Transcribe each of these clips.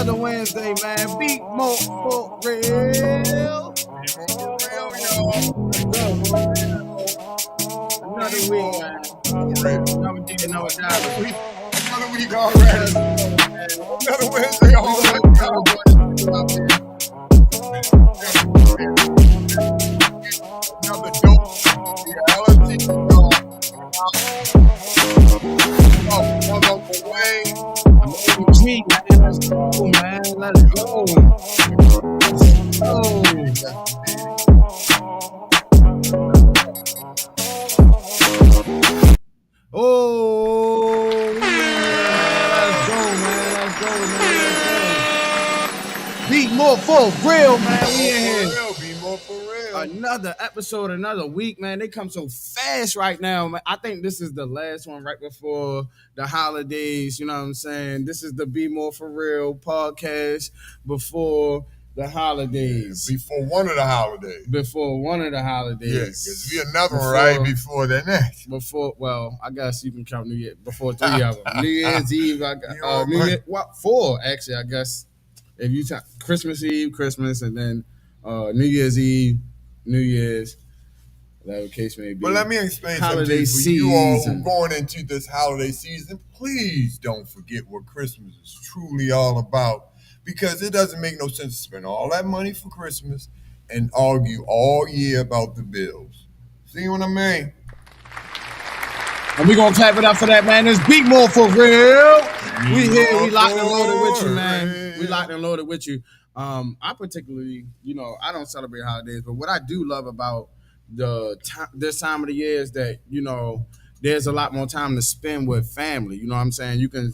Another Wednesday, man. BMore4Real. Another week, man. Another day, another dollar. Another week already. Another Wednesday already. Another dope reality. Week, man. Let's go, man. Let's go. Oh, yeah. Let's go, man. BMore4Real, man. We in here. BMore4Real. Another episode, another week, man. They come so fast right now, man. I think this is the last one right before the holidays. You know what I'm saying? This is the BMore4Real podcast before the holidays. Before one of the holidays. Yeah, because we another one right before the next. Well, I guess you can count New Year before 3 of them. New Year's Eve, four actually. I guess if you Christmas Eve, Christmas, and then New Year's Eve, New Year's, whatever case may be. But let me explain holiday something for you all who going into this holiday season. Please don't forget what Christmas is truly all about, because it doesn't make no sense to spend all that money for Christmas and argue all year about the bills. See what I mean? And we're going to clap it up for that, man. It's BMore4Real. We here. We locked and loaded with you, man. We locked and loaded with you. I particularly, I don't celebrate holidays, but what I do love about this time of the year is that, there's a lot more time to spend with family. You know what I'm saying? You can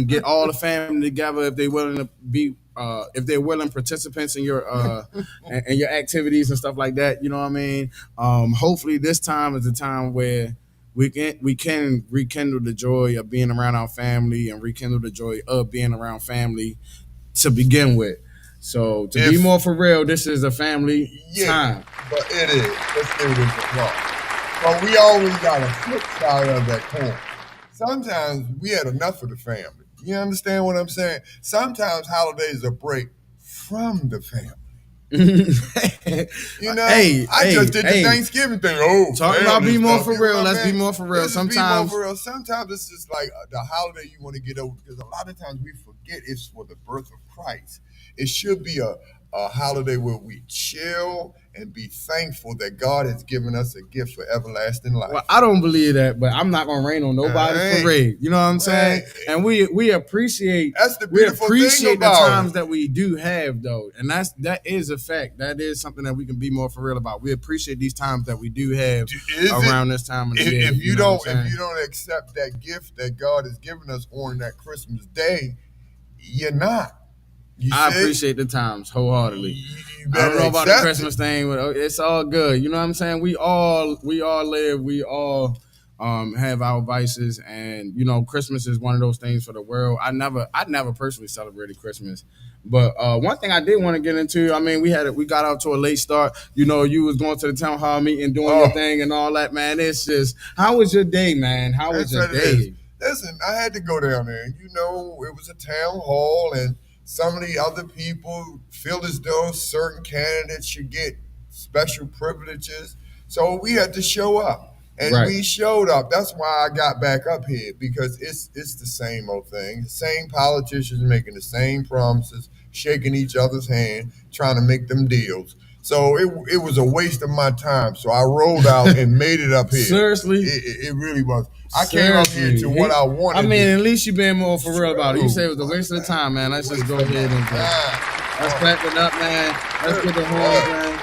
get all the family together if they're willing to be, if they're willing participants in your and your activities and stuff like that. You know what I mean? Hopefully this time is the time where we can rekindle the joy of being around our family and rekindle the joy of being around family to begin with. So to be more for real, this is a family time. But it is. Let's give it a applause. But we always got a flip side of that coin. Sometimes we had enough of the family. You understand what I'm saying? Sometimes holidays are a break from the family. I just did the Thanksgiving thing. Talking about BMore4Real. Let's be more for real. Sometimes it's just like the holiday you want to get over, because a lot of times we forget it's for the birth of Christ. It should be a holiday where we chill and be thankful that God has given us a gift for everlasting life. Well, I don't believe that, but I'm not gonna rain on nobody's parade. You know what I'm saying? And we appreciate the times that we do have, though, and that is a fact. That is something that we can be more for real about. We appreciate these times that we do have around this time of the year. If you don't accept that gift that God has given us on that Christmas day, you're not. I appreciate the times wholeheartedly. I don't know about the Christmas thing, but it's all good. You know what I'm saying? We all live. We all have our vices, and Christmas is one of those things for the world. I never personally celebrated Christmas, but one thing I did want to get into. I mean, we got out to a late start. You was going to the town hall meeting, doing your thing, and all that. Man, it's just, how was your day, man? How was your day? Listen, I had to go down there. It was a town hall, and some of the other people feel as though certain candidates should get special privileges. So we had to show up. And we showed up. That's why I got back up here, because it's the same old thing. The same politicians making the same promises, shaking each other's hand, trying to make them deals. So it was a waste of my time. So I rolled out and made it up here. Seriously? It really was. I came up here to what I wanted. I mean, at least you've been more for real about it. You say it was a waste of time, man. Let's just go ahead and let's clap it up, man. Let's get the horns, man.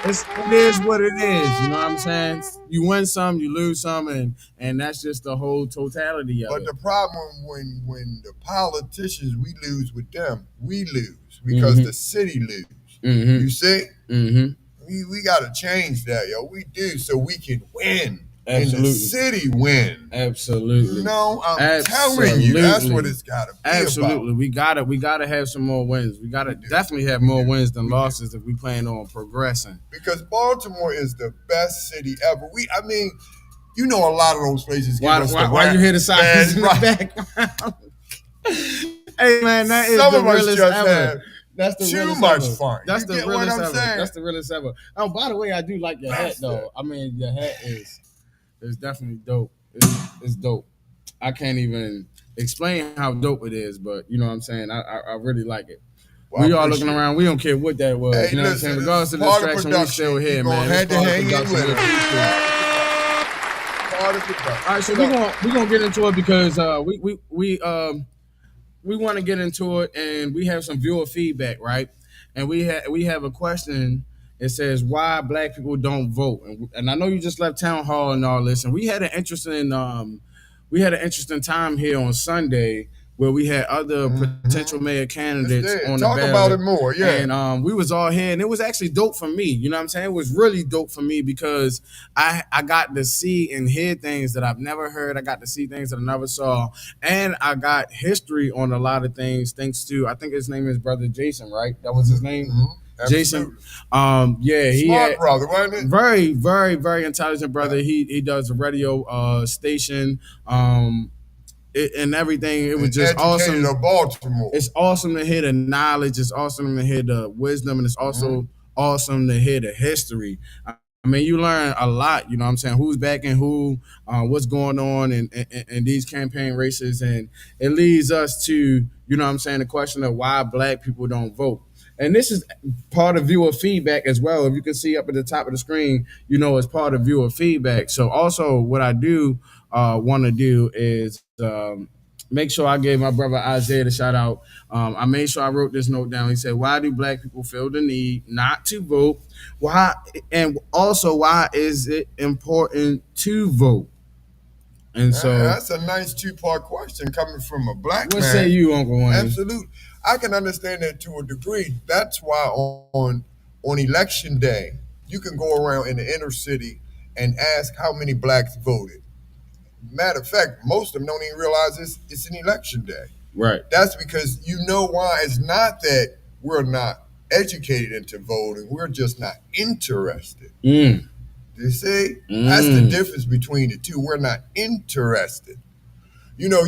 It is what it is. You know what I'm saying? You win some, you lose some, and that's just the whole totality of it. But the problem when the politicians, we lose with them, we lose because the city lose. You see? We got to change that, yo. We do so we can win. Absolutely. And the city win. Absolutely. I'm telling you, that's what it's got to be Absolutely. About. We gotta have some more wins. We gotta definitely have more wins than losses if we plan on progressing. Because Baltimore is the best city ever. I mean, you know, a lot of those places. Why you hear the sirens in the background? Hey man, that is the realest ever. That's the too much fun. That's the realest ever. That's the realest ever. Oh, by the way, I do like your hat though. I mean, your hat is definitely dope. It's dope. I can't even explain how dope it is, but you know what I'm saying? I really like it. Well, we all looking around. We don't care what that was. Hey, you know what I'm saying? Regardless of the distraction, we still here, man. Had to hang in with it. All right, so we're gonna get into it because we want to get into it, and we have some viewer feedback, right? And we have a question. It says why black people don't vote, and I know you just left town hall and all this, and we had an interesting time here on Sunday where we had other potential mayor candidates on the ballot. Talk about it more, yeah. And we was all here, and it was actually dope for me. You know what I'm saying? It was really dope for me because I got to see and hear things that I've never heard. I got to see things that I never saw, and I got history on a lot of things thanks to, I think his name is Brother Jason, right? That was his name. Jason, smart brother, wasn't it? Very, very, very intelligent brother. He does a radio station, and everything. It was just awesome. Baltimore. It's awesome to hear the knowledge. It's awesome to hear the wisdom, and it's also awesome to hear the history. I mean, you learn a lot. You know what I'm saying? Who's backing who? What's going on in these campaign races, and it leads us to, you know what I'm saying, the question of why black people don't vote. And this is part of viewer feedback as well. If you can see up at the top of the screen, you know, it's part of viewer feedback. So also what I do want to do is make sure I gave my brother Isaiah the shout out. I made sure I wrote this note down. He said, why do black people feel the need not to vote? Why? And also, why is it important to vote? And so that's a nice two-part question coming from a black man. What say you, Uncle Wayne? Absolutely. I can understand that to a degree. That's why on election day, you can go around in the inner city and ask how many blacks voted. Matter of fact, most of them don't even realize it's an election day. Right. That's because you know why. It's not that we're not educated into voting. We're just not interested. You see? That's the difference between the two. We're not interested. You know,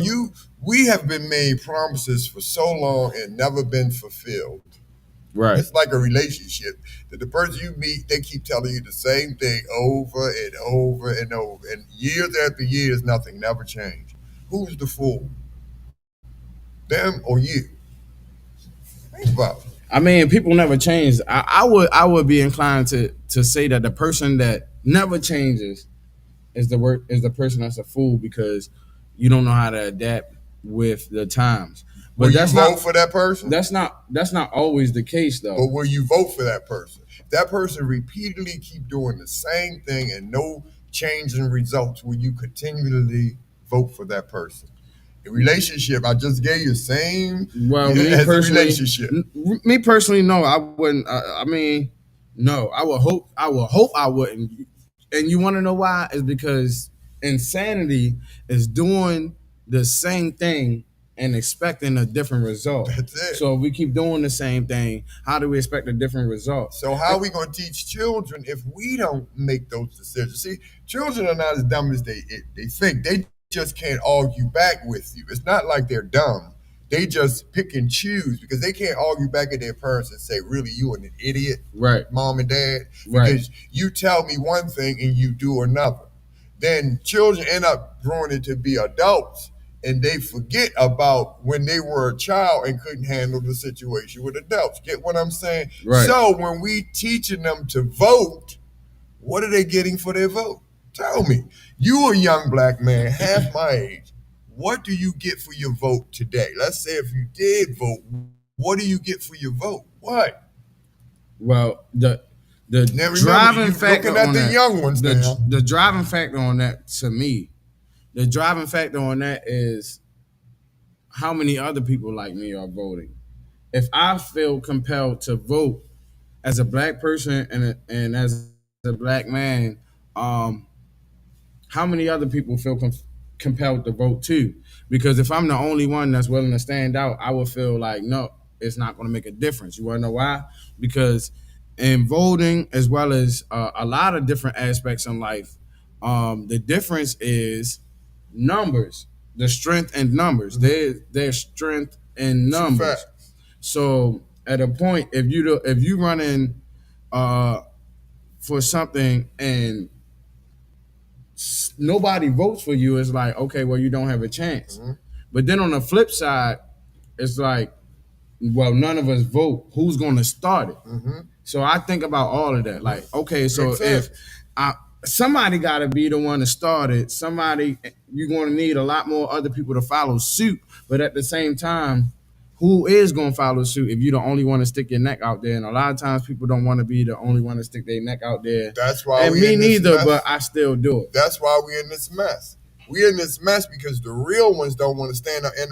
we have been made promises for so long and never been fulfilled. Right. It's like a relationship that the person you meet, they keep telling you the same thing over and over and over. And years after years, nothing never changed. Who's the fool? Them or you? Think about it. I mean, people never change. I would be inclined to say that the person that never changes is the person that's a fool because you don't know how to adapt with the times. But will you vote for that person? That's not always the case, though. But will you vote for that person? That person repeatedly keep doing the same thing and no change in results. Will you continually vote for that person? A relationship, I just gave you the same. Well, me personally, no, I wouldn't. I mean, no, I would hope I wouldn't. And you want to know why? Is because insanity is doing the same thing and expecting a different result. That's it. So if we keep doing the same thing, how do we expect a different result? So how are we going to teach children if we don't make those decisions? See, children are not as dumb as they think. They just can't argue back with you. It's not like they're dumb. They just pick and choose because they can't argue back at their parents and say, really, you an idiot, right, mom and dad? Because you tell me one thing and you do another. Then children end up growing into be adults and they forget about when they were a child and couldn't handle the situation with adults. Get what I'm saying? Right. So when we teaching them to vote, what are they getting for their vote? Tell me. You a young black man, half my age. What do you get for your vote today? Let's say if you did vote, what do you get for your vote? What? Well, the Now, driving factor looking at on the that, young ones now. the driving factor on that, to me, the driving factor on that is how many other people like me are voting. If I feel compelled to vote as a black person and as a black man, how many other people feel compelled to vote too? Because if I'm the only one that's willing to stand out, I would feel like, no, it's not going to make a difference. You want to know why? Because in voting, as well as a lot of different aspects in life, the difference is numbers, the strength in numbers. There's strength in numbers. So at a point, if you running for something and nobody votes for you, it's like, okay, well, you don't have a chance. Mm-hmm. But then on the flip side, it's like, well, none of us vote. Who's going to start it? Mm-hmm. So I think about all of that. Like, okay, so if somebody got to be the one to start it, you're going to need a lot more other people to follow suit. But at the same time, who is going to follow suit if you're the only one to stick your neck out there? And a lot of times people don't want to be the only one to stick their neck out there. That's why and me neither, but I still do it. That's why we're in this mess. We're in this mess because the real ones don't want to stand up. And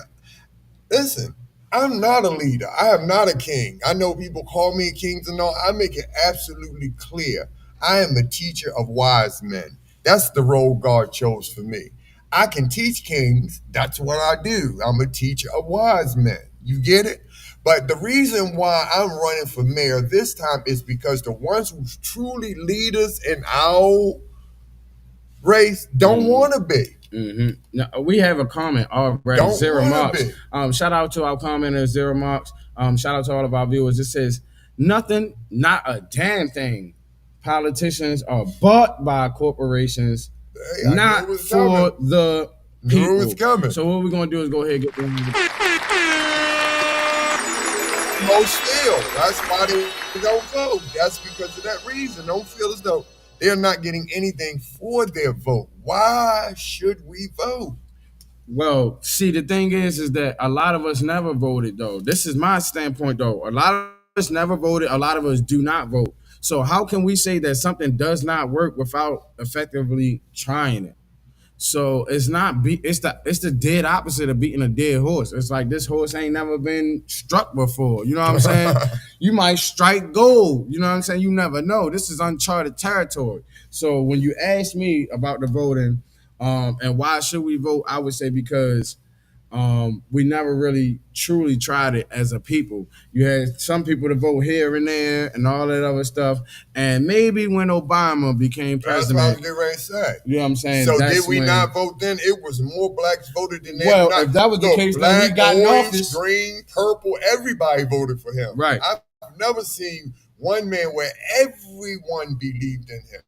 listen, I'm not a leader. I am not a king. I know people call me kings and all. I make it absolutely clear. I am a teacher of wise men. That's the role God chose for me. I can teach kings. That's what I do. I'm a teacher of wise men. You get it? But the reason why I'm running for mayor this time is because the ones who's truly leaders in our race don't want to be. Mm-hmm. Now, we have a comment already. Zero Marks. Shout out to our commenter, Zero Marks. Shout out to all of our viewers. It says, nothing, not a damn thing. Politicians are bought by corporations, not for the people. So what we're going to do is go ahead and get them. Most still. That's why they don't vote. That's because of that reason. Don't feel as though they're not getting anything for their vote. Why should we vote? Well, see, the thing is that a lot of us never voted, though. This is my standpoint, though. A lot of us never voted. A lot of us do not vote. So how can we say that something does not work without effectively trying it? So it's the dead opposite of beating a dead horse. It's like this horse ain't never been struck before. You know what I'm saying? You might strike gold. You know what I'm saying? You never know. This is uncharted territory. So when you ask me about the voting and why should we vote, I would say because we never really truly tried it as a people. You had some people to vote here and there and all that other stuff. And maybe when Obama became president. That's what I was getting ready to say. You know what I'm saying? So did we not vote then? It was more blacks voted than that. Well, if that was the case, black, then he got orange, in office. Green, purple, everybody voted for him. Right. I've never seen one man where everyone believed in him.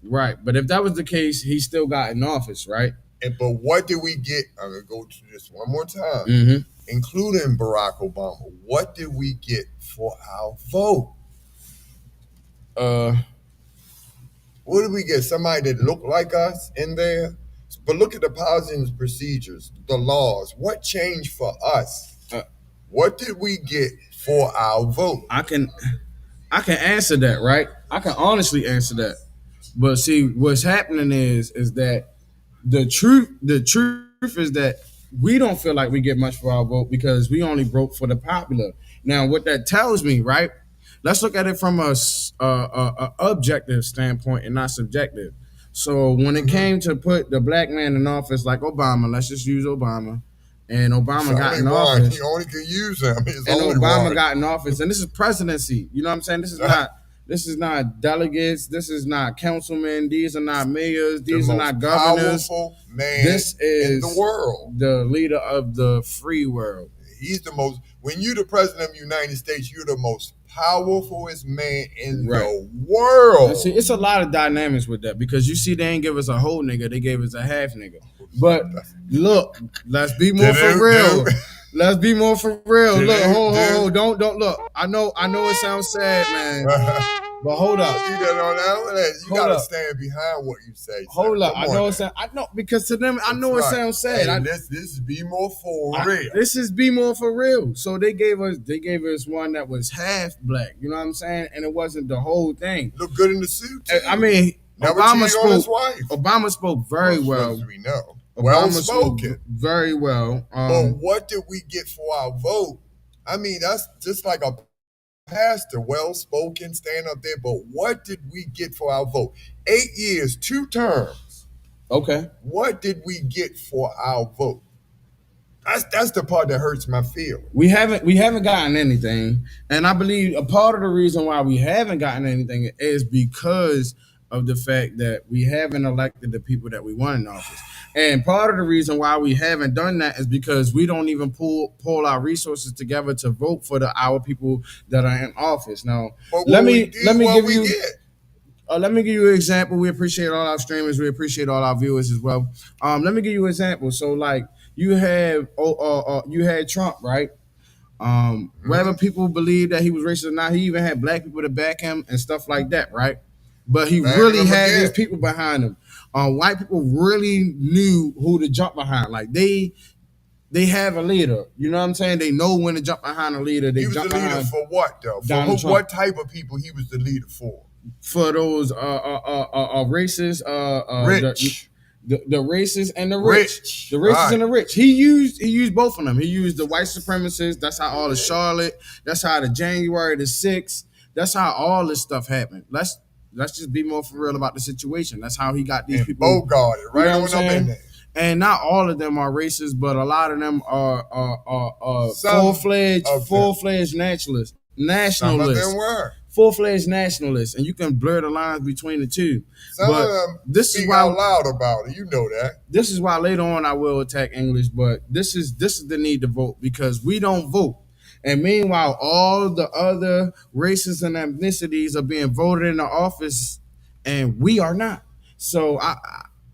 Right. But if that was the case, he still got in office, right? But what did we get? I'm going to go to this one more time, including Barack Obama. What did we get for our vote? What did we get? Somebody that looked like us in there? But look at the policies and procedures, the laws. What changed for us? What did we get for our vote? I can answer that, right? I can honestly answer that. But see, what's happening is that the truth is that we don't feel like we get much for our vote because we only vote for the popular. Now, what that tells me, right? Let's look at it from a objective standpoint and not subjective. So when it came to put the black man in office like Obama, let's just use Obama, and Obama got in office. You only can use him. And Obama got in office, and this is presidency. You know what I'm saying? This is not delegates. This is not councilmen. These are not mayors. These are not governors. Powerful man this is in the world. The leader of the free world. He's the most. When you're the president of the United States, you're the most powerfulest man in the world. And see, it's a lot of dynamics with that because you see, they ain't give us a whole nigga. They gave us a half nigga. But look, let's be more for Do-do-do. real. Let's be more for real. Look, Do-do-do. don't look. I know it sounds sad, man. But hold up. You Hold gotta up. stand behind what you say. Hold up. Come I on know now. it sounds. I know because to them, I That's know it right. sounds sad. Hey, this is Be More for Real. This is Be More for Real. So they gave us one that was half black. You know what I'm saying? And it wasn't the whole thing. Look good in the suit too. I mean, Never Obama cheated on his spoke. wife. Obama spoke very well. As we know. Well Obama spoke spoken. very well. But what did we get for our vote? I mean, that's just like a pastor, well spoken, stand up there. But what did we get for our vote? 8 years, 2 terms. Okay. What did we get for our vote? That's the part that hurts my feelings. We haven't gotten anything, and I believe a part of the reason why we haven't gotten anything is because of the fact that we haven't elected the people that we want in office. And part of the reason why we haven't done that is because we don't even pull our resources together to vote for our people that are in office. Now, let me give you an example. We appreciate all our streamers. We appreciate all our viewers as well. Let me give you an example. So, like, you had Trump, right? Whether people believe that he was racist or not, he even had black people to back him and stuff like that, right? But he really had his people behind him. White people really knew who to jump behind. Like they have a leader. You know what I'm saying? They know when to jump behind a leader. They he was jump the leader behind for what though? For what type of people he was the leader for? For those racist, rich. The racist and the rich. The racist right. and the rich. He used both of them. He used the white supremacists. That's how all the Charlotte. That's how the January the 6th. That's how all this stuff happened. Let's just be more for real about the situation. That's how he got these people. Bogart it right on up in there. And not all of them are racist, but a lot of them are full-fledged nationalists. Some of them were. Full-fledged nationalists, and you can blur the lines between the two. Some of them speak out loud about it. You know that. This is why later on I will attack English, but this is the need to vote because we don't vote. And meanwhile, all the other races and ethnicities are being voted into office, and we are not. So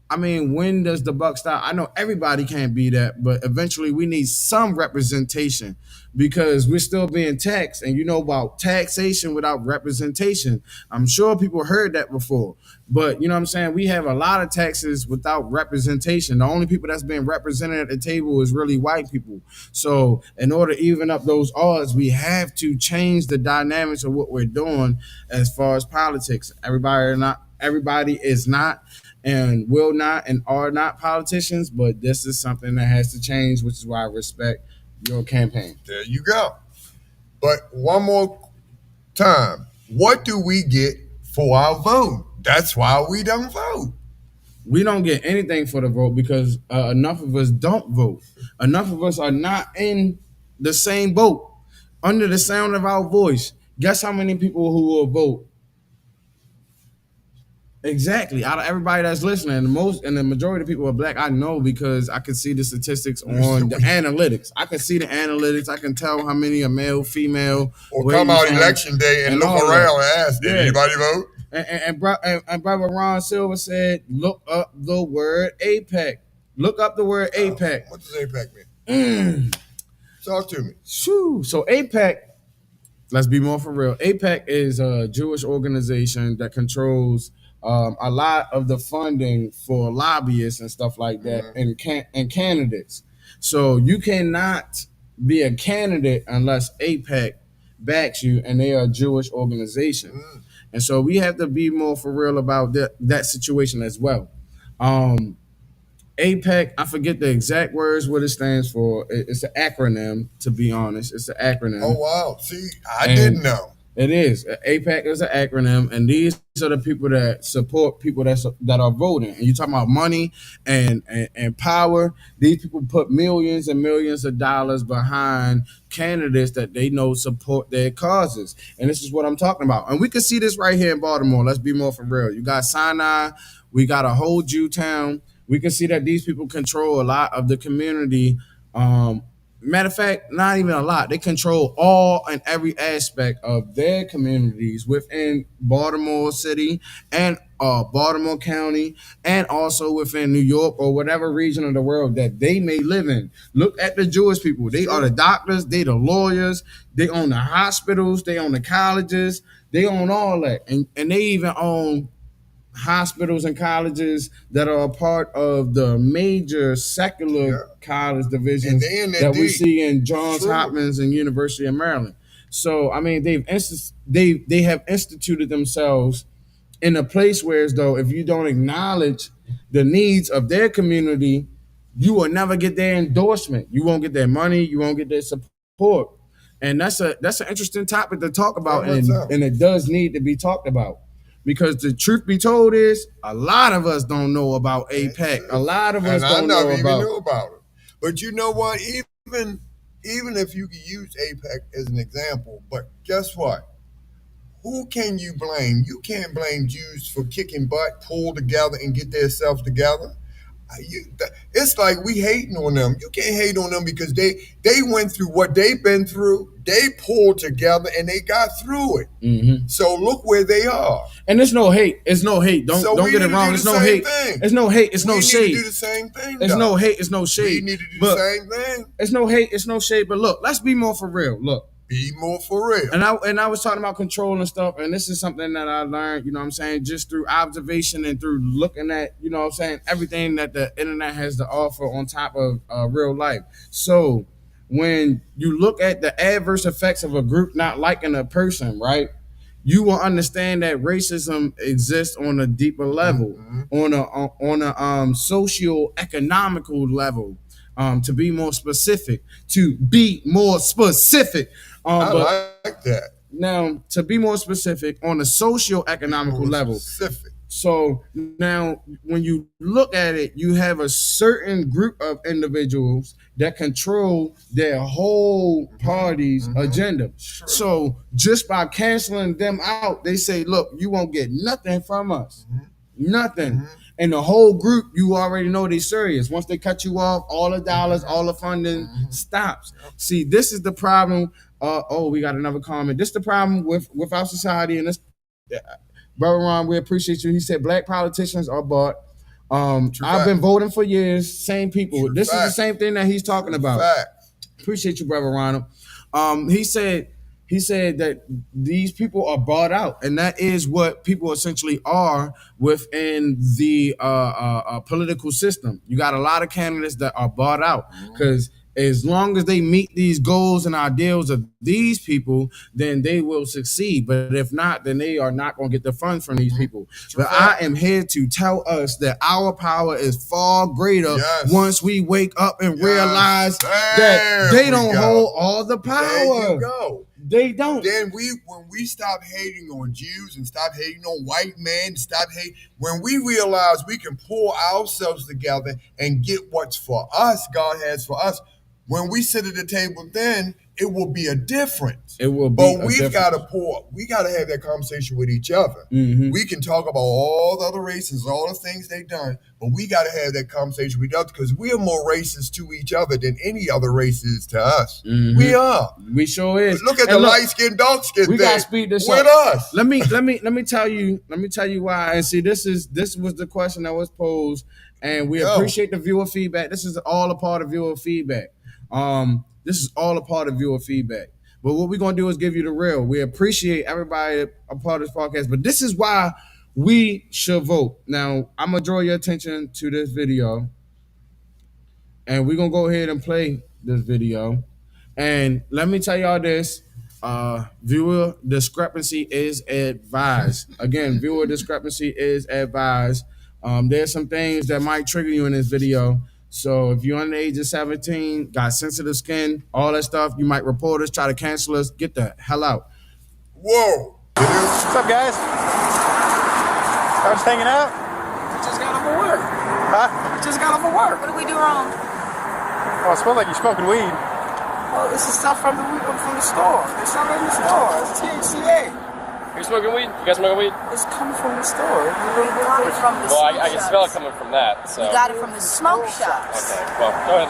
I mean, when does the buck stop? I know everybody can't be that, but eventually we need some representation because we're still being taxed. And you know about taxation without representation. I'm sure people heard that before. But you know what I'm saying? We have a lot of taxes without representation. The only people that's being represented at the table is really white people. So in order to even up those odds, we have to change the dynamics of what we're doing as far as politics. Everybody is not and will not and are not politicians, but this is something that has to change, which is why I respect your campaign. There you go. But one more time, what do we get for our vote? That's why we don't vote. We don't get anything for the vote because enough of us don't vote. Enough of us are not in the same boat, under the sound of our voice. Guess how many people who will vote? Exactly. Out of everybody that's listening, the majority of people are black. I know because I can see the statistics on the analytics. I can see the analytics. I can tell how many are male, female. Or come out election day and look around and ask, did anybody vote? And Brother Ron Silver said, look up the word APEC. Look up the word APEC. What does APEC mean? Talk to me. So APEC, let's be more for real. APEC is a Jewish organization that controls a lot of the funding for lobbyists and stuff like that, and candidates. So you cannot be a candidate unless APEC backs you, and they are a Jewish organization. And so we have to be more for real about that situation as well. APEC, I forget the exact words, what it stands for. It's an acronym, to be honest. It's an acronym. Oh, wow. See, I didn't know. It is. APEC is an acronym, and these are the people that support people that are voting. And you're talking about money and power. These people put millions and millions of dollars behind candidates that they know support their causes. And this is what I'm talking about. And we can see this right here in Baltimore. Let's be more for real. You got Sinai. We got a whole Jew town. We can see that these people control a lot of the community matter of fact, not even a lot. They control all and every aspect of their communities within Baltimore City and Baltimore County, and also within New York or whatever region of the world that they may live in. Look at the Jewish people. They are the doctors, they the lawyers, they own the hospitals, they own the colleges, they own all that. And they even own hospitals and colleges that are a part of the major secular college divisions that we see in Johns Hopkins and University of Maryland. So I mean, they have instituted themselves in a place where, as though, if you don't acknowledge the needs of their community, you will never get their endorsement. You won't get their money. You won't get their support. And that's an interesting topic to talk about, and it does need to be talked about. Because the truth be told is, a lot of us don't know about APEC. A lot of us don't know about it. But you know what? Even if you could use APEC as an example, but guess what? Who can you blame? You can't blame Jews for kicking butt, pull together, and get themselves together. It's like we hating on them. You can't hate on them because they went through what they've been through. They pulled together and they got through it. Mm-hmm. So look where they are. And there's no hate. It's no hate. Don't get it wrong. There's no hate. It's no hate. It's no shade. We need to do the same thing. There's no hate. It's no shade. We need to do the same thing. It's no hate. It's no shade. But look, let's be more for real. Look. Be more for real. And I was talking about control and stuff, and this is something that I learned, you know what I'm saying, just through observation and through looking at, you know what I'm saying, everything that the internet has to offer on top of real life. So when you look at the adverse effects of a group not liking a person, right, you will understand that racism exists on a deeper level, on a socio-economical level. To be more specific. I like that. Now, to be more specific, on a socio-economical level. Specific. So now, when you look at it, you have a certain group of individuals that control their whole party's agenda. Sure. So just by canceling them out, they say, look, you won't get nothing from us. Nothing. And the whole group, you already know they're serious. Once they cut you off, all the dollars, all the funding stops. See, this is the problem. We got another comment. This is the problem with our society. And this, Brother Ron, we appreciate you. He said black politicians are bought. I've been voting for years. Same people. This is the same thing that he's talking about. Appreciate you, Brother Ron. He said that these people are bought out, and that is what people essentially are within the political system. You got a lot of candidates that are bought out because as long as they meet these goals and ideals of these people, then they will succeed. But if not, then they are not going to get the funds from these people. But I am here to tell us that our power is far greater once we wake up and realize that they don't hold all the power. There you go. They don't. Then when we stop hating on Jews and stop hating on white men, when we realize we can pull ourselves together and get what's for us, God has for us, when we sit at the table, then it will be a difference. It will be. But we got to have that conversation with each other. We can talk about all the other races, all the things they've done, but we got to have that conversation with each other because we are more racist to each other than any other race is to us. We are. We sure is. Look at the light skin, dark skin. We gotta speed this with up. us. Let me tell you why. And see, this was the question that was posed, and we appreciate the viewer feedback. This is all a part of viewer feedback. This is all a part of viewer feedback. But what we're going to do is give you the real. We appreciate everybody a part of this podcast, but this is why we should vote. Now, I'm going to draw your attention to this video, and we're going to go ahead and play this video. And let me tell y'all this, viewer discrepancy is advised. Again, viewer discrepancy is advised. There's some things that might trigger you in this video. So if you're under the age of 17, got sensitive skin, all that stuff, you might report us, try to cancel us, get the hell out. Whoa. What's up, guys? I was hanging out. We just got off of work. Huh? We just got off of work. What did we do wrong? Oh, it smells like you're smoking weed. Well, this is stuff from the store. It's not in the store. It's THCA. You're smoking weed? You guys smoking weed? It's coming from the store. We got it from the Well, smoke I can shops. smell it coming from that, so. We got it from the smoke shops. Okay, well, go ahead.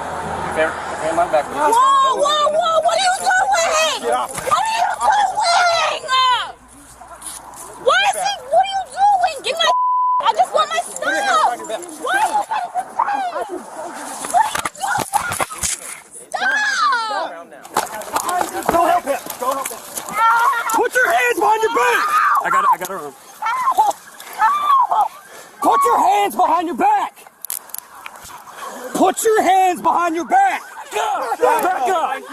Okay, mine back. Whoa! Go help him. Go help him. Put your hands behind your back. I got her arm. Put your hands behind your back. Put your hands behind your back. Back up.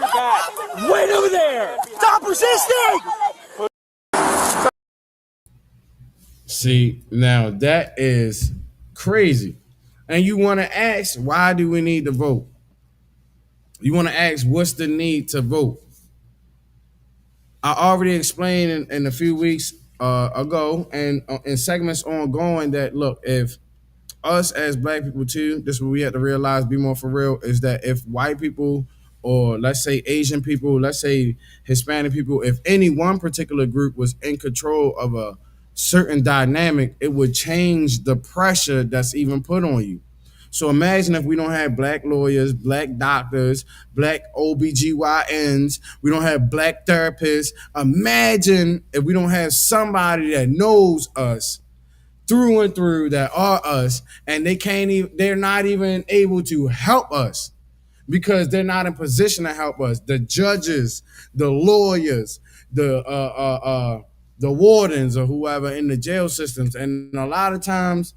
Wait over there. Stop resisting. See, now that is crazy. And you want to ask, why do we need to vote? You want to ask, what's the need to vote? I already explained in a few weeks ago and in segments ongoing that, look, if us as black people too, this is what we have to realize, be more for real, is that if white people or let's say Asian people, let's say Hispanic people, if any one particular group was in control of a certain dynamic, it would change the pressure that's even put on you. So imagine if we don't have black lawyers, black doctors, black OBGYNs, we don't have black therapists. Imagine if we don't have somebody that knows us through and through, that are us, and they're not even able to help us because they're not in position to help us. The judges, the lawyers, the wardens or whoever in the jail systems. And a lot of times,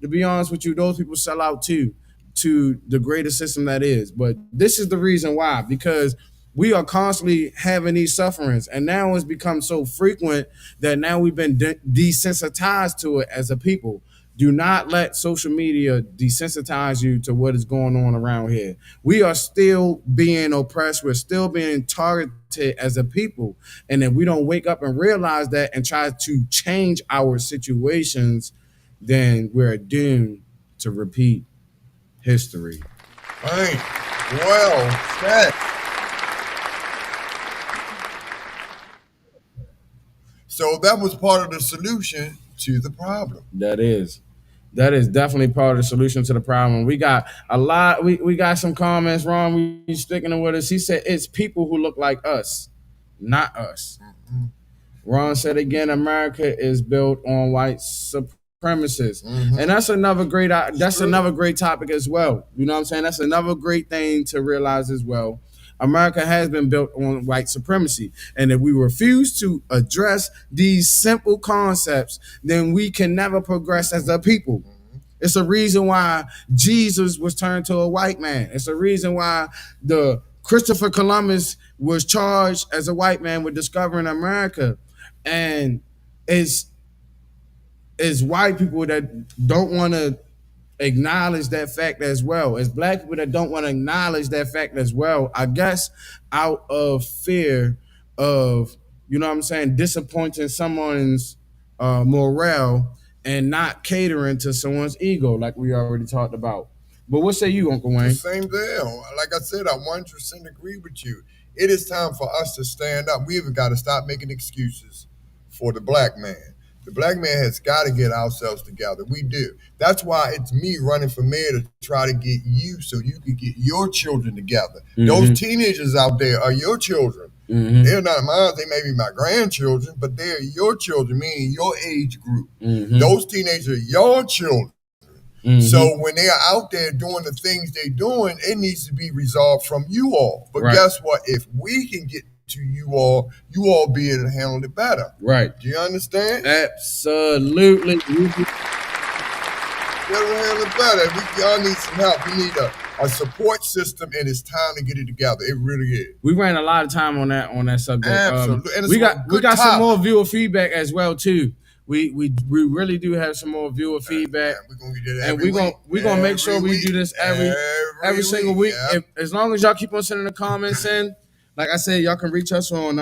to be honest with you, those people sell out too to the greater system that is. But this is the reason why, because we are constantly having these sufferings, and now it's become so frequent that now we've been desensitized to it as a people. Do not let social media desensitize you to what is going on around here. We are still being oppressed. We're still being targeted as a people. And if we don't wake up and realize that and try to change our situations, then we're doomed to repeat history. Right. Well said. So that was part of the solution to the problem. That is definitely part of the solution to the problem. We got a lot. We got some comments. Ron, we sticking with us. He said it's people who look like us, not us. Mm-hmm. Ron said again, America is built on white supremacists, and that's another great. Another great topic as well. You know what I'm saying? That's another great thing to realize as well. America has been built on white supremacy. And if we refuse to address these simple concepts, then we can never progress as a people. It's a reason why Jesus was turned to a white man. It's a reason why the Christopher Columbus was charged as a white man with discovering America. And it's white people that don't want to acknowledge that fact as well. As black people that don't want to acknowledge that fact as well, I guess out of fear of, you know what I'm saying, disappointing someone's morale and not catering to someone's ego, like we already talked about. But what say you, Uncle Wayne? The same deal. Like I said, I 100% agree with you. It is time for us to stand up. We have got to stop making excuses for the black man. The black man has got to get ourselves together. We do. That's why it's me running for mayor to try to get you so you can get your children together. Mm-hmm. Those teenagers out there are your children. Mm-hmm. They're not mine. They may be my grandchildren, but they're your children, meaning your age group. Mm-hmm. Those teenagers are your children. Mm-hmm. So when they are out there doing the things they're doing, it needs to be resolved from you all. But guess what? If we can get to you all be able to handle it better. Right. Do you understand? Absolutely. Better handle it better. Y'all need some help. We need a support system, and it's time to get it together. It really is. We ran a lot of time on that subject. Absolutely. We got some more viewer feedback as well too. We really do have some more viewer feedback. We're gonna get that we're gonna make sure we do this every single week. Yep. As long as y'all keep on sending the comments in. Like I said, y'all can reach us on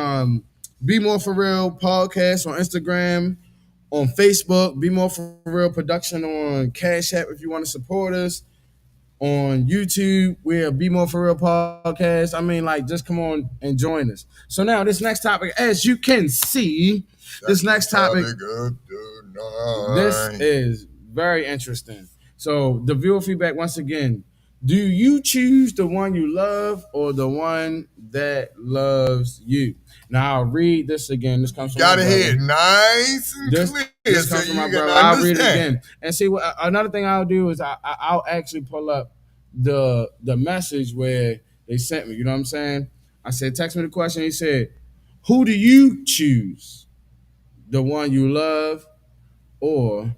BMore4Real Podcast on Instagram, on Facebook, BMore4Real Production on Cash App if you want to support us. On YouTube, we're BMore4Real Podcast. I mean, like, just come on and join us. So now this next topic, as you can see, this is very interesting. So the viewer feedback once again. Do you choose the one you love or the one that loves you? Now I'll read this again. This comes from my brother. Gotta hear it nice and clear. This comes from my brother. I'll read it again. And see, another thing I'll do is I'll actually pull up the message where they sent me. You know what I'm saying? I said, text me the question. He said, who do you choose? The one you love or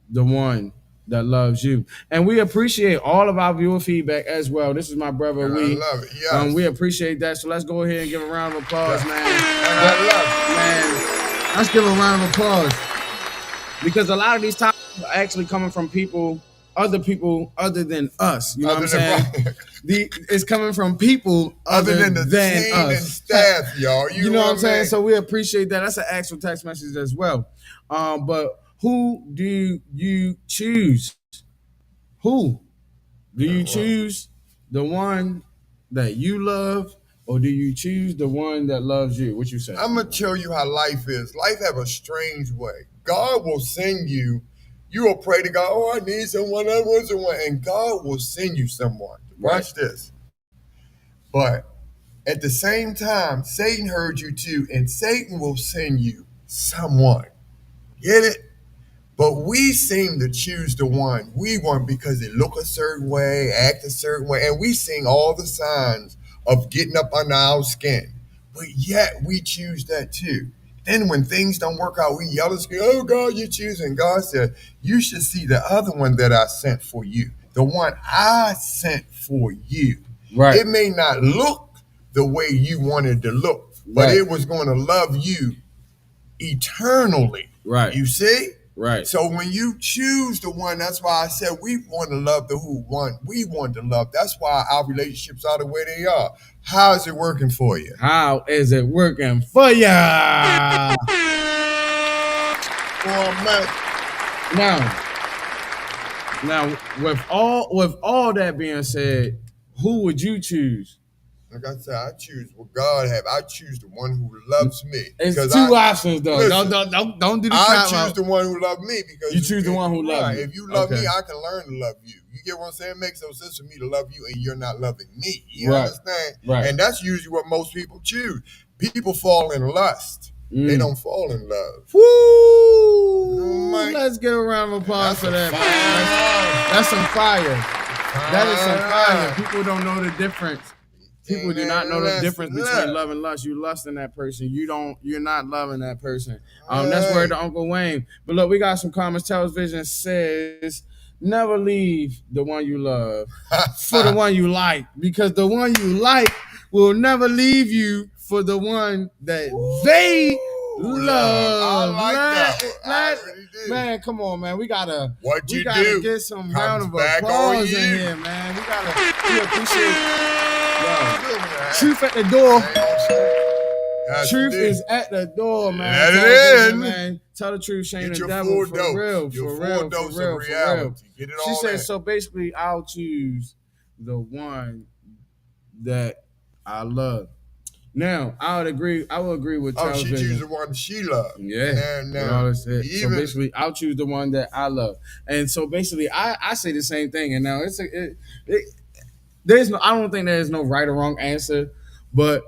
the one that loves you? And we appreciate all of our viewer feedback as well. This is my brother, And we. I love it. Yes. We appreciate that. So let's go ahead and give a round of applause, man. And I love it. Man, let's give a round of applause. Because a lot of these topics are actually coming from other people other than us. You know what I'm saying? It's coming from people other than the team us. and staff, y'all. You know what I'm saying? So we appreciate that. That's an actual text message as well. But who do you choose? Who? Do you choose the one that you love, or do you choose the one that loves you? What you say? I'm going to tell you how life is. Life have a strange way. God will send you. You will pray to God, oh, I need someone, I want someone. And God will send you someone. Watch this. But at the same time, Satan heard you too, and Satan will send you someone. Get it? But we seem to choose the one we want because they look a certain way, act a certain way, and we sing all the signs of getting up under our skin. But yet we choose that too. Then when things don't work out, we yell and scream, oh God, you choose. And God said, you should see the other one that I sent for you. The one I sent for you. Right. It may not look the way you wanted to look, but it was going to love you eternally. Right. You see? Right. So when you choose the one, that's why I said we want to love the one we want to love. That's why our relationships are the way they are. How is it working for you? How is it working for ya? Now, with all that being said, who would you choose? Like I said, I choose what God have. I choose the one who loves me. It's two options though. Listen, don't do the I choose the one who loves me because you choose the one who loves you. If you love me, I can learn to love you. You get what I'm saying? It makes no sense for me to love you and you're not loving me. You understand? Right. And that's usually what most people choose. People fall in lust. They don't fall in love. Woo! Let's give a round of applause for that. That's some fire. That is some fire. People don't know the difference. People do not know the difference between love and lust. You lusting that person. You're not loving that person. That's where the Uncle Wayne. But look, we got some comments. Television says, never leave the one you love for the one you like, because the one you like will never leave you for the one that they love. I like that. Man, come on, man. We gotta get some round of applause in here, man. We appreciate. Truth at the door. Truth is at the door, man. Let it in. Man. Tell the truth, shame the your devil. full For dose. real, Your for real, full dose for real, of for reality. real. Get it She all said, in. so basically, I'll choose the one that I love. Now, I would agree with television. She choose the one she loves. Yeah. So basically, I'll choose the one that I love. And so basically, I say the same thing. And now I don't think there's no right or wrong answer, but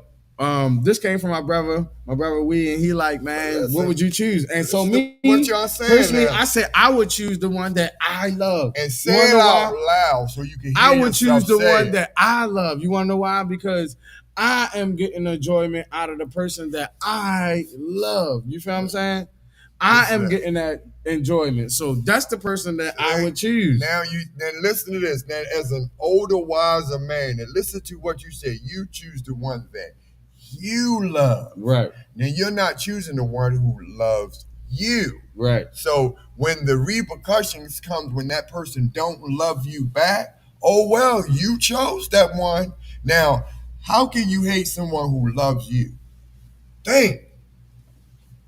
this came from my brother Wee, and he like, man, what would you choose? And so me, what y'all saying personally, now? I said I would choose the one that I love. And say it out loud so you can hear I would choose the one it. that I love. You want to know why? Because I am getting enjoyment out of the person that I love. You feel what I'm saying? I am getting that enjoyment. So that's the person that I would choose. Now listen to this. Now, as an older, wiser man, and listen to what you say. You choose the one that you love. Right. Now you're not choosing the one who loves you. Right. So when the repercussions comes when that person don't love you back, oh well, you chose that one. Now, how can you hate someone who loves you? Think.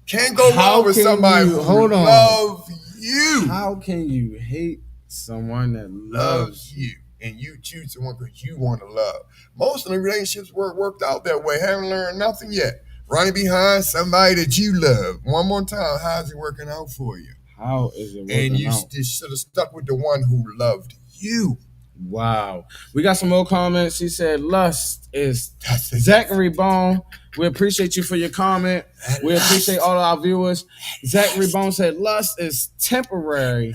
Can't go wrong with somebody who loves you. How can you hate someone that loves you? And you choose someone because you want to love. Most of the relationships worked out that way. Haven't learned nothing yet. Running behind somebody that you love. One more time, how's it working out for you? How is it working out? And you should have stuck with the one who loved you. Wow. We got some more comments. She said, lust is Zachary Bone. We appreciate you for your comment. We appreciate all of our viewers. Zachary Bone said, lust is temporary,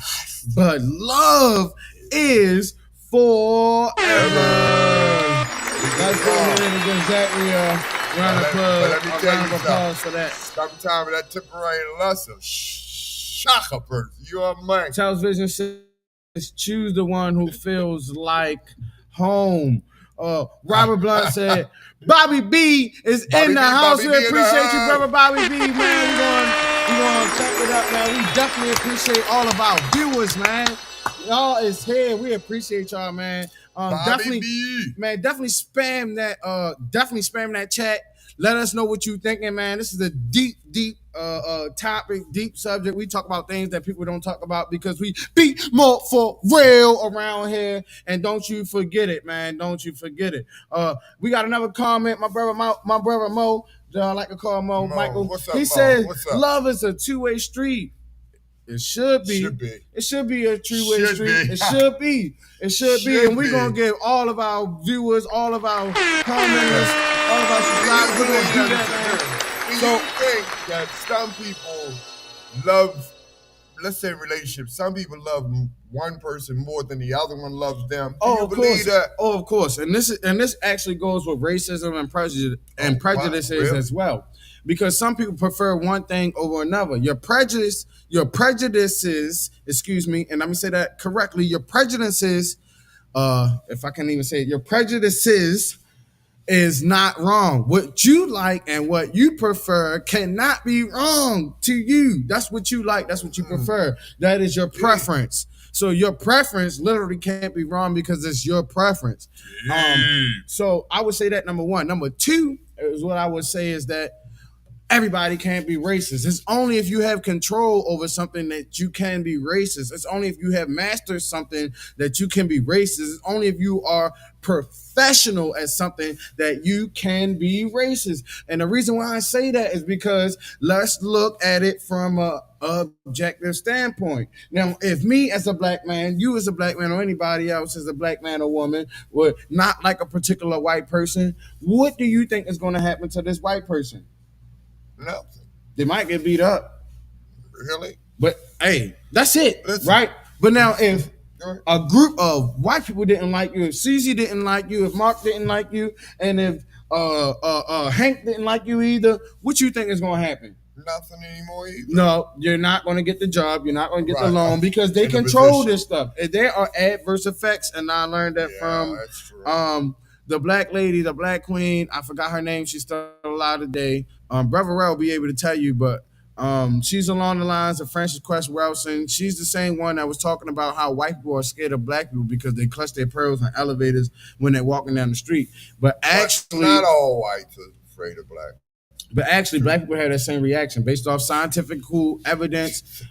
but love is forever. Let's go ahead and give Zachary round of applause for that. Sometimes that temporary loss of shock a person. You are mine. Charles Vision says, choose the one who feels like home. Robert Blunt said, Bobby B is in the house. We appreciate you, brother Bobby B, man. We're going to check it up, man. We definitely appreciate all of our viewers, man. Y'all is here. We appreciate y'all, man. Definitely spam that chat. Let us know what you thinking, man. This is a deep topic, deep subject. We talk about things that people don't talk about because we be more for real around here. And don't you forget it, man. Don't you forget it. We got another comment. My brother Mo, I like to call Mo, Michael. What's up, he Mo? says, What's up? love is a two-way street. It should be. It should be a two-way street. It should be. And we're going to give all of our viewers, all of our commenters, all of our subscribers, we're going to do that, man. So you think that some people love, let's say relationships, some people love one person more than the other one loves them. Do you believe that? Oh, of course. And this actually goes with racism and prejudices as well. Because some people prefer one thing over another. Your prejudices, excuse me, and let me say that correctly, your prejudices, if I can even say it, your prejudices is not wrong. What you like and what you prefer cannot be wrong to you. That's what you like. That's what you prefer. That is your preference. So your preference literally can't be wrong because it's your preference. So I would say that number one. Number two is what I would say is that everybody can't be racist. It's only if you have control over something that you can be racist. It's only if you have mastered something that you can be racist. It's only if you are professional at something that you can be racist. And the reason why I say that is because let's look at it from a objective standpoint. Now, if me as a black man, you as a black man, or anybody else as a black man or woman would not like a particular white person, what do you think is going to happen to this white person? Nothing. They might get beat up. Really? But hey, that's it, right? But now if a group of white people didn't like you, if CZ didn't like you, if Mark didn't like you, and if Hank didn't like you either, what you think is going to happen? Nothing anymore either. No, you're not going to get the job. You're not going to get the loan because they control this stuff. There are adverse effects, and I learned that from the black lady, the black queen. I forgot her name. She's still alive today. Brother Rel will be able to tell you, but she's along the lines of Frances Cress Welsing. She's the same one that was talking about how white people are scared of black people because they clutch their pearls in elevators when they're walking down the street. But actually, not all whites are afraid of black. But actually, black people have that same reaction based off scientific evidence.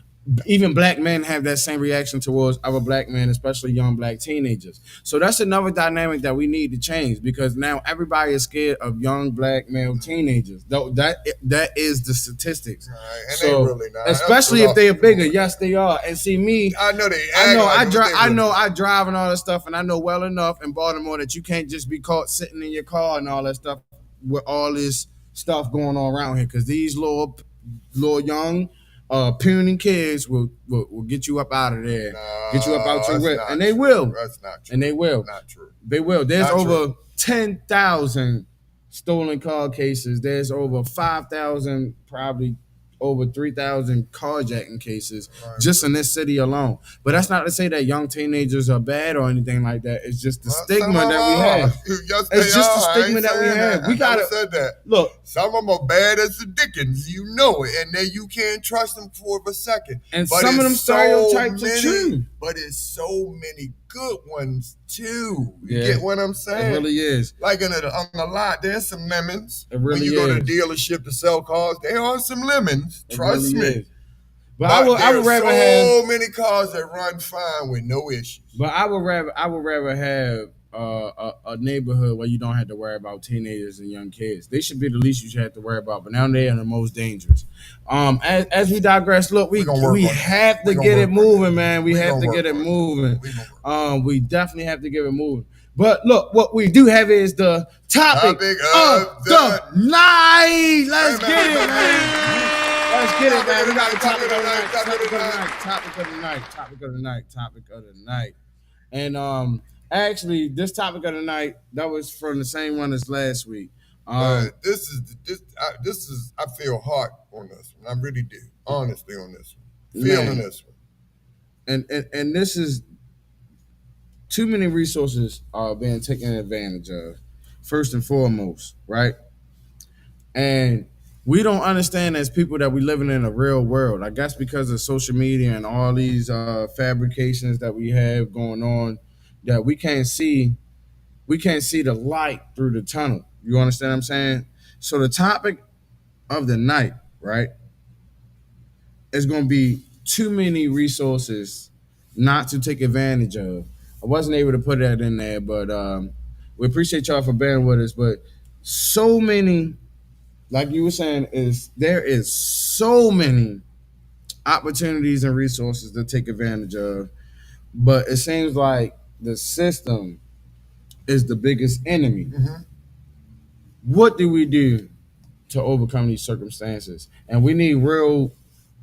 Even black men have that same reaction towards other black men, especially young black teenagers. So that's another dynamic that we need to change because now everybody is scared of young black male teenagers. That is the statistics. Right. And so, they really not. especially if they are bigger. Yes, they are. And see me, I know they. I drive and all that stuff, and I know well enough in Baltimore that you can't just be caught sitting in your car and all that stuff with all this stuff going on around here because these little young puny kids will get you up out of there, get you up out your whip, and they will. That's not true. And they will. Not true. They will. There's not over true. 10,000 stolen car cases. There's over 5,000, probably over 3,000 carjacking cases just in this city alone. But that's not to say that young teenagers are bad or anything like that. It's just the stigma that we have. It's just the stigma that we have. We gotta said that. Look, some of them are bad as the Dickens, you know it, and then you can't trust them for a second. And some of them stereotypes are true. But it's so many good ones too. You Yeah. get what I'm saying? It really is. Like on the lot, there's some lemons. It really when you go to is. the dealership to sell cars, there are some lemons. It Trust really me. is. But I would rather have so many cars that run fine with no issues. But I would rather have a neighborhood where you don't have to worry about teenagers and young kids. They should be the least you should have to worry about. But now they are the most dangerous. As we digress, look, we have to get it moving, man. We have to get it moving. We definitely have to get it moving. But look, what we do have is the topic of the night. Let's get it, man. Let's get it, man. We got the topic of the night. Topic of the night. And Actually, this topic of the night, that was from the same one as last week. But this is I feel hot on this one. I really do, honestly, on this one. Feeling this one. And this is too many resources are being taken advantage of, first and foremost, right? And we don't understand as people that we living in a real world. I guess because of social media and all these fabrications that we have going on, that we can't see the light through the tunnel. You understand what I'm saying? So the topic of the night, right, is going to be too many resources not to take advantage of. I wasn't able to put that in there, but we appreciate y'all for bearing with us. But so many, like you were saying, there is so many opportunities and resources to take advantage of, but it seems like the system is the biggest enemy. Mm-hmm. What do we do to overcome these circumstances? And we need real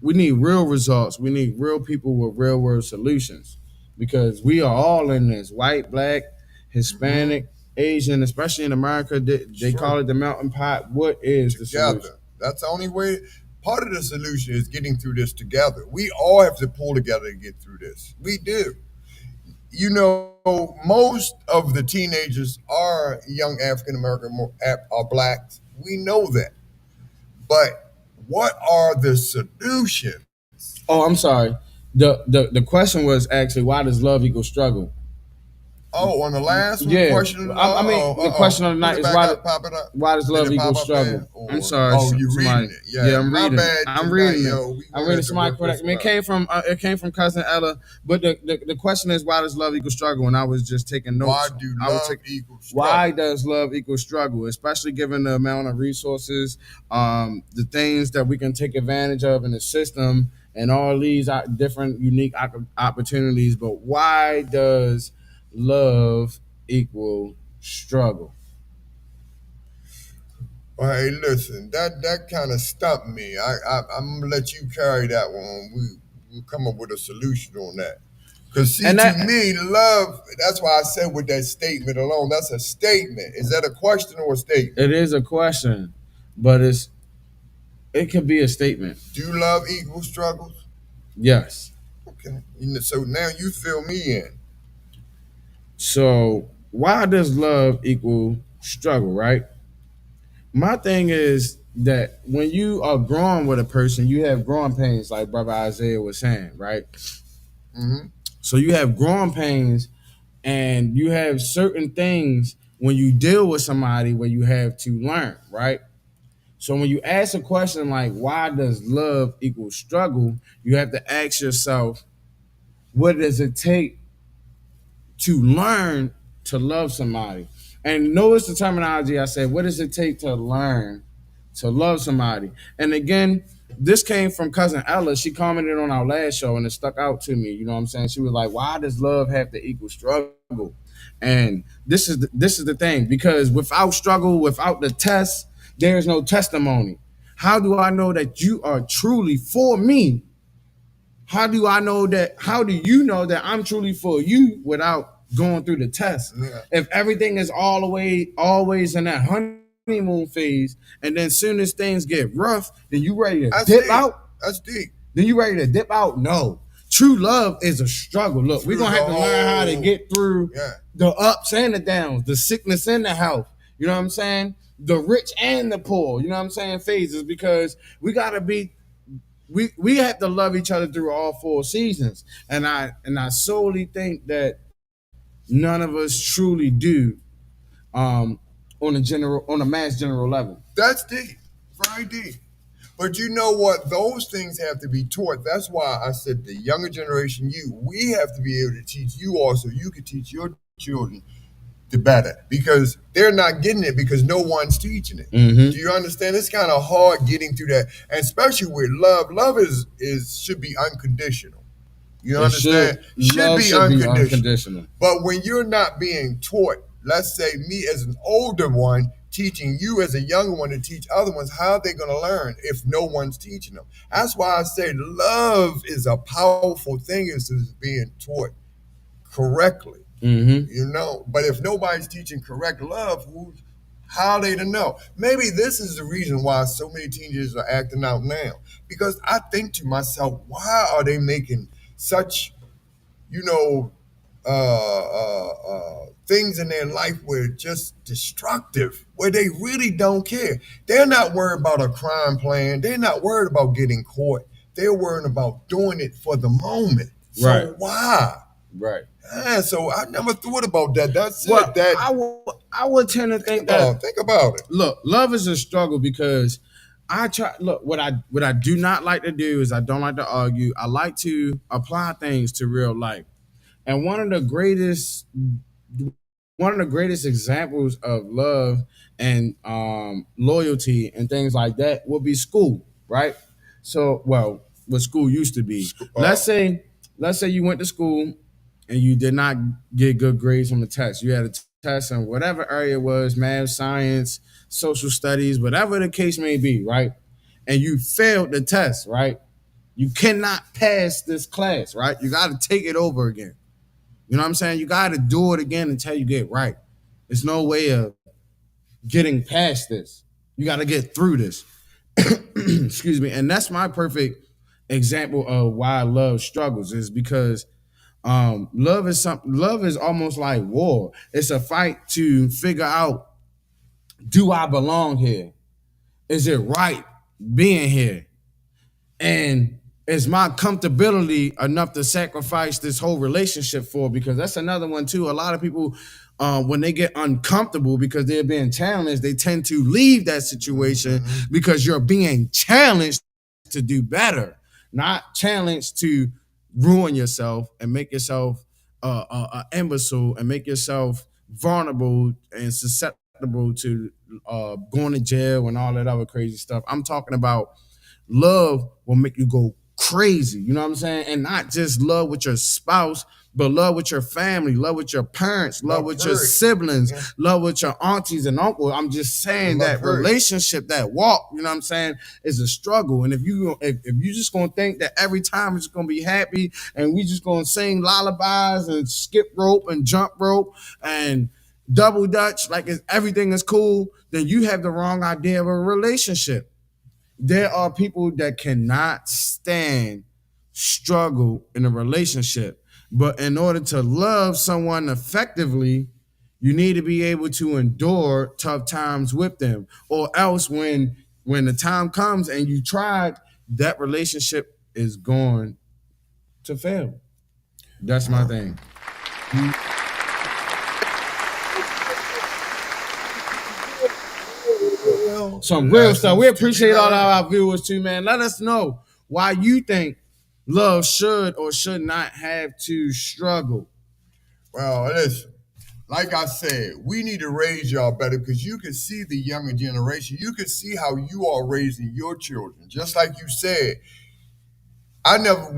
results. We need real people with real world solutions, because we are all in this: white, black, Hispanic, Asian, especially in America. They call it the melting pot. What is the solution? That's the only way. Part of the solution is getting through this together. We all have to pull together to get through this. We do. You know, most of the teenagers are young African American, are blacks. We know that. But what are the solutions? Oh, I'm sorry. The question was actually, why does love equal struggle? Oh, on the last one, Yeah, question. the question of the night is why does love equal struggle? I'm sorry. Oh, you reading it? Yeah, I'm reading. Bad I'm reading it. I'm reading somebody correct. I mean, it came from cousin Ella, but the question is, why does love equal struggle? And I was just taking notes. Why does love equal struggle? Especially given the amount of resources, the things that we can take advantage of in the system, and all these different unique opportunities. But why does love equal struggle? Well, hey, listen, that kind of stumped me. I'm gonna let you carry that one. We'll come up with a solution on that. Because to me, love, that's why I said with that statement alone, that's a statement. Is that a question or a statement? It is a question, but it could be a statement. Do love equal struggles? Yes. Okay. So now you fill me in. So why does love equal struggle, right? My thing is that when you are growing with a person, you have growing pains, like Brother Isaiah was saying, right? Mm-hmm. So you have growing pains, and you have certain things when you deal with somebody where you have to learn, right? So when you ask a question like, why does love equal struggle? You have to ask yourself, what does it take to learn to love somebody? And notice the terminology I said, what does it take to learn to love somebody? And again, this came from cousin Ella. She commented on our last show and it stuck out to me. You know what I'm saying? She was like, why does love have to equal struggle? And this is the thing, because without struggle, without the test, there is no testimony. How do I know that you are truly for me? How do you know that I'm truly for you without going through the test? Yeah. If everything is always in that honeymoon phase, and then soon as things get rough, then you ready to dip out? That's deep. Then you ready to dip out? No. True love is a struggle. Look, we're going to have to learn how to get through the ups and the downs, the sickness and the health. You know what I'm saying? The rich and the poor. You know what I'm saying? Phases, because we got to be we have to love each other through all four seasons. And I solely think that none of us truly do on a mass general level. That's deep. Very deep. But you know what? Those things have to be taught. That's why I said the younger generation, we have to be able to teach you also. You can teach your children the better, because they're not getting it because no one's teaching it. Mm-hmm. Do you understand? It's kind of hard getting through that, and especially with love. Love should be unconditional. You understand? Should be unconditional. But when you're not being taught, let's say me as an older one teaching you as a younger one to teach other ones, how are they going to learn if no one's teaching them? That's why I say love is a powerful thing, is being taught correctly. Mm-hmm. But if nobody's teaching correct love, how are they to know? Maybe this is the reason why so many teenagers are acting out now. Because I think to myself, why are they making such, you know, things in their life where just destructive, where they really don't care. They're not worried about a crime plan. They're not worried about getting caught. They're worried about doing it for the moment. So why? Right. So I never thought about that. That's Well, it. That I would tend to think that. Think about it. Look, love is a struggle because I try. Look, what I do not like to do is I don't like to argue. I like to apply things to real life, and one of the greatest examples of love and loyalty and things like that will be school, right? So, well, what school used to be. Let's say you went to school and you did not get good grades on the test. You had a test in whatever area it was, math, science, social studies, whatever the case may be, right? And you failed the test, right? You cannot pass this class, right? You got to take it over again. You know what I'm saying? You got to do it again until you get right. There's no way of getting past this. You got to get through this. Excuse me. And that's my perfect example of why love struggles is because love is almost like war. It's a fight to figure out, do I belong here? Is it right being here? And is my comfortability enough to sacrifice this whole relationship for? Because that's another one too. A lot of people, when they get uncomfortable because they're being challenged, they tend to leave that situation because you're being challenged to do better, not challenged to ruin yourself and make yourself an imbecile and make yourself vulnerable and susceptible to going to jail and all that other crazy stuff. I'm talking about love will make you go crazy, you know what I'm saying? And not just love with your spouse, but love with your family, love with your parents, love with your siblings, love with your aunties and uncles. I'm just saying that relationship, that walk, you know what I'm saying, is a struggle. And if you just gonna think that every time it's gonna be happy and we just gonna sing lullabies and skip rope and jump rope and double dutch like everything is cool, then you have the wrong idea of a relationship. There are people that cannot stand struggle in a relationship. But in order to love someone effectively, you need to be able to endure tough times with them. Or else when the time comes and you tried, that relationship is going to fail. That's my thing. Some real stuff. We appreciate all of our viewers too, man. Let us know why you think love should or should not have to struggle. Well, listen, like I said, we need to raise y'all better because you can see the younger generation. You can see how you are raising your children. Just like you said,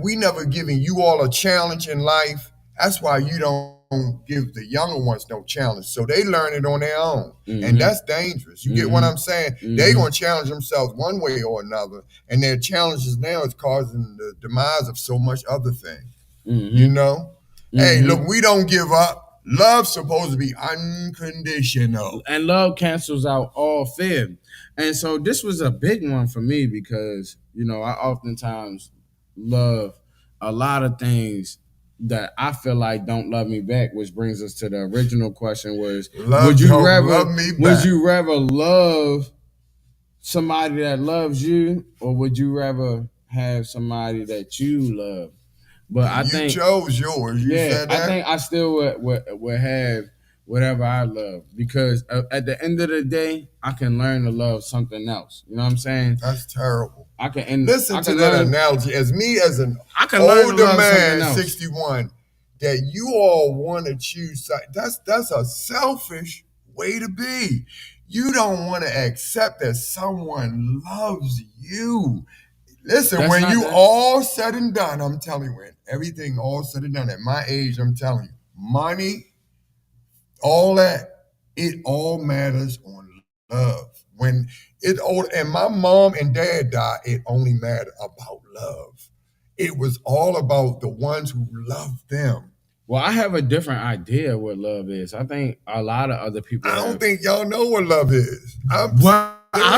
we never given you all a challenge in life. That's why you don't give the younger ones no challenge. So they learn it on their own. And that's dangerous. You get what I'm saying? They're going to challenge themselves one way or another. And their challenges now is causing the demise of so much other things. You know? Hey, look, we don't give up. Love's supposed to be unconditional. And love cancels out all fear. And so this was a big one for me because, you know, I oftentimes love a lot of things that I feel like don't love me back, which brings us to the original question was, would you rather love somebody that loves you or would you rather have somebody that you love? But I think you chose yours. You said that? I think I still would have whatever I love because at the end of the day, I can learn to love something else. You know what I'm saying? That's terrible. Listen to that analogy. As an older man, 61, that you all want to choose. That's a selfish way to be. You don't want to accept that someone loves you. Listen, when you all said and done, I'm telling you, when everything all said and done, at my age, I'm telling you, money, all that, it all matters on love. When and my mom and dad died, it only mattered about love. It was all about the ones who loved them. Well, I have a different idea of what love is. I think a lot of other people. I don't think y'all know what love is. I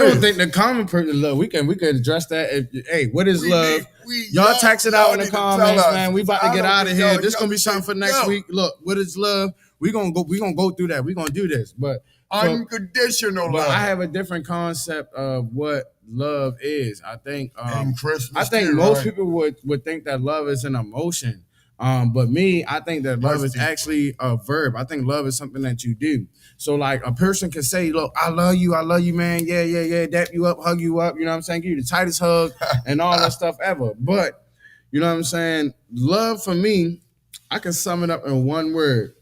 don't think the common person love. We can address that. Hey, what is love? Y'all text it out in the comments, man. We about to get out of here. This gonna be something for next week. Look, what is love? We gonna go through that. We gonna do this, but unconditional love. I have a different concept of what love is. I think Christmas most people would think that love is an emotion. But me, I think that love is actually a verb. I think love is something that you do. So like a person can say, look, I love you, man. Yeah. Dap you up, hug you up. You know what I'm saying? Give you the tightest hug and all that stuff ever. But you know what I'm saying? Love for me, I can sum it up in one word.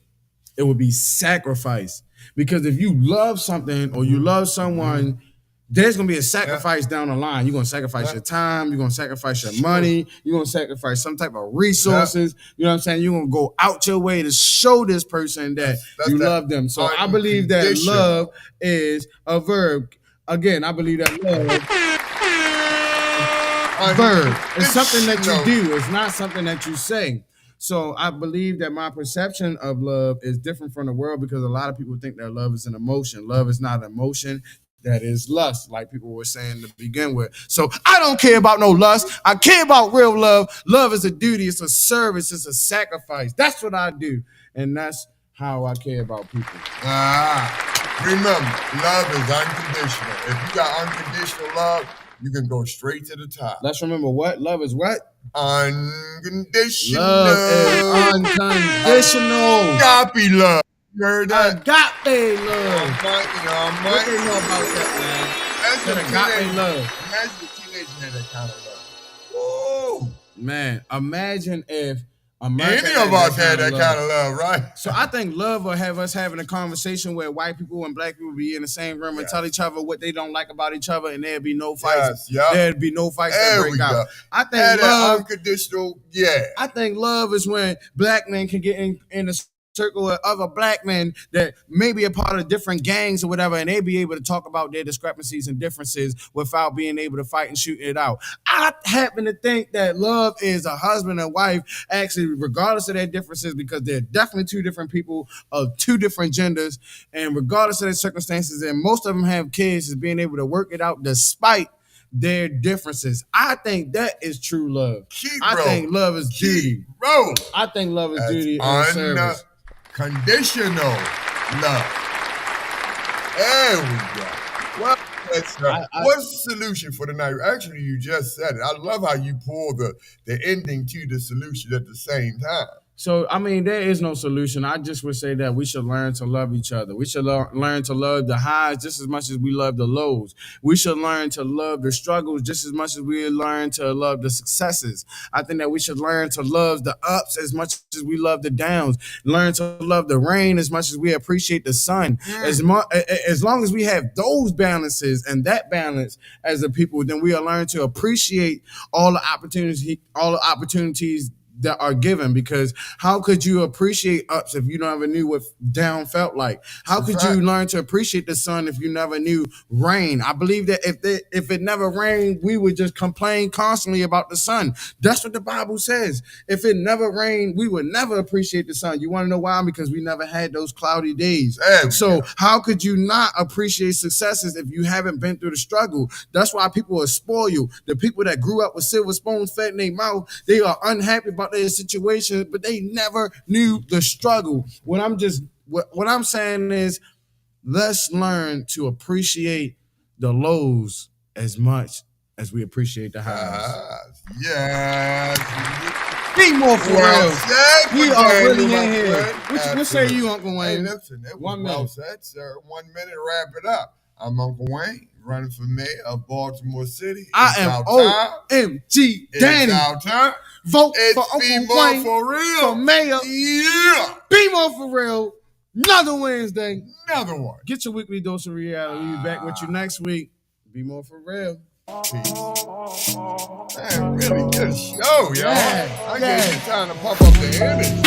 It would be sacrifice. Because if you love something or you love someone, there's going to be a sacrifice down the line. You're going to sacrifice your time. You're going to sacrifice your money. You're going to sacrifice some type of resources. You know what I'm saying? You're going to go out your way to show this person that you love them. So I believe that love is a verb. Again, I believe that love is a verb. It's something that you do. It's not something that you say. So I believe that my perception of love is different from the world because a lot of people think that love is an emotion. Love is not an emotion. That is lust, like people were saying to begin with. So I don't care about no lust. I care about real love. Love is a duty. It's a service. It's a sacrifice. That's what I do. And that's how I care about people. Remember, love is unconditional. If you got unconditional love, you can go straight to the top. Let's remember what? Love is what? Unconditional. Love is unconditional. Agape love. You heard that? Agape love. What do you know about that, man? That's agape love. Imagine the teenager had that kind of love. Whoa. Man, imagine if America any of us had that kind of love, right? So I think love will have us having a conversation where white people and black people be in the same room and tell each other what they don't like about each other, and there'd be no fights. There'd be no fights that break out. I think love, unconditional, I think love is when black men can get in a circle of other black men that may be a part of different gangs or whatever, and they be able to talk about their discrepancies and differences without being able to fight and shoot it out. I happen to think that love is a husband and wife, actually, regardless of their differences, because they're definitely two different people of two different genders, and regardless of their circumstances, and most of them have kids, is being able to work it out despite their differences. I think that is true love. I think love is duty. I think love is duty and service. Conditional love. There we go. Well, what's the solution for the night? Actually, you just said it. I love how you pull the ending to the solution at the same time. So, I mean, there is no solution. I just would say that we should learn to love each other. We should learn to love the highs just as much as we love the lows. We should learn to love the struggles just as much as we learn to love the successes. I think that we should learn to love the ups as much as we love the downs. Learn to love the rain as much as we appreciate the sun. As long as we have those balances and that balance as a people, then we will learn to appreciate all the opportunities that are given, because how could you appreciate ups if you never knew what down felt like? How could you learn to appreciate the sun if you never knew rain? I believe that if it never rained, we would just complain constantly about the sun. That's what the Bible says. If it never rained, we would never appreciate the sun. You want to know why? Because we never had those cloudy days. So how could you not appreciate successes if you haven't been through the struggle? That's why people are spoiled. The people that grew up with silver spoons fed in their mouth, they are unhappy about their situation, but they never knew the struggle. What I'm saying is, let's learn to appreciate the lows as much as we appreciate the highs. Yes. Be more for real. We are really in here. What say you, Uncle Wayne? Hey, listen, it was well said, sir. 1 minute, wrap it up. I'm Uncle Wayne, running for mayor of Baltimore City. I am OMG Danny. It's our time. Vote for Uncle Wayne for real. For mayor. Yeah. Be more for real. Another Wednesday. Another one. Get your weekly dose of reality. We'll be back with you next week. Be more for real. Peace. Man, really good show, y'all. I gave you time to pump up the energy.